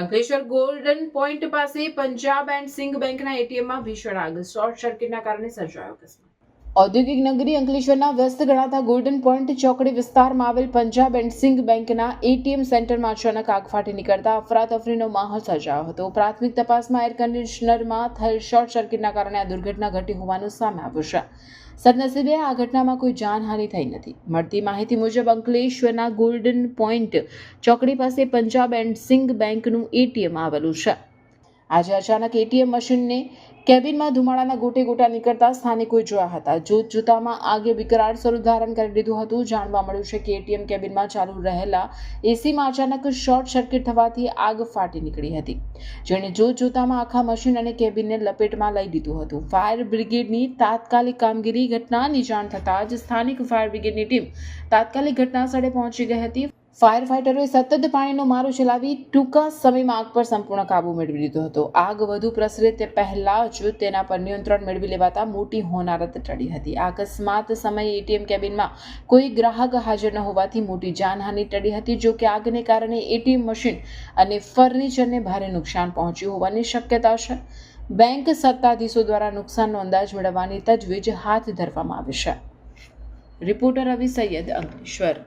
Ankleshwar golden point પાસે Punjab and Sindh બેંકના એટીએમમાં ભીષણ આગ, શોર્ટ સર્કિટના કારણે સર્જાયો અકસ્માત. ઔદ્યોગિક નગરી અંકલેશ્વરના વ્યસ્ત ગણાતા ગોલ્ડન પોઈન્ટ ચોકડી વિસ્તારમાં આવેલ પંજાબ એન્ડ સિંધ બેંકના એટીએમ સેન્ટરમાં અચાનક આગ ફાટી નીકળતા અફરાતફરીનો માહોલ સર્જાયો હતો. પ્રાથમિક તપાસમાં એર કન્ડિશનરમાં થયેલ શોર્ટ સર્કિટના કારણે આ દુર્ઘટના ઘટી હોવાનું સામે આવ્યું છે. સદનસીબે આ ઘટનામાં કોઈ જાનહાનિ થઈ નથી. મળતી માહિતી મુજબ અંકલેશ્વરના ગોલ્ડન પોઈન્ટ ચોકડી પાસે પંજાબ એન્ડ સિંધ બેંકનું એટીએમ આવેલું છે. આજે અચાનક એટીએમ મશીનને કેબિનમાં ધુમાડાના ગોટે ગોટા નીકળતા સ્થાનિકોએ જોયા હતા. જોતજોતામાં આગે વિકરાળ સ્વરૂપ ધારણ કરી લીધું હતું. જાણવા મળ્યું છે કે એટીએમ કેબિનમાં ચાલુ રહેલા એસીમાં અચાનક શોર્ટ સર્કિટ થવાથી આગ ફાટી નીકળી હતી, જેણે જોતજોતામાં આખા મશીન અને કેબિનને લપેટમાં લઈ લીધું હતું. ફાયર બ્રિગેડની તાત્કાલિક કામગીરી. ઘટનાની જાણ થતાં જ સ્થાનિક ફાયર બ્રિગેડની ટીમ તાત્કાલિક ઘટના સ્થળે પહોંચી ગઈ હતી. ફાયર ફાઇટરોએ સતત પાણીનો મારો ચલાવી ટૂંકા સમયમાં આગ પર સંપૂર્ણ કાબુ મેળવી લીધો હતો. આગ વધુ પ્રસરે તે પહેલા જ તેના પર નિયંત્રણ મેળવી લેવાતા મોટી હોનારત ટળી હતી. આ અકસ્માત સમયે એટીએમ કેબિનમાં કોઈ ગ્રાહક હાજર ન હોવાથી મોટી જાનહાનિ ટળી હતી. જો કે આગને કારણે એટીએમ મશીન અને ફર્નિચરને ભારે નુકસાન પહોંચ્યું હોવાની શક્યતા છે. બેંક સત્તાધીશો દ્વારા નુકસાનનો અંદાજ મેળવવાની તજવીજ હાથ ધરવામાં આવી છે. રિપોર્ટર રવિ સૈયદ, અંકલેશ્વર.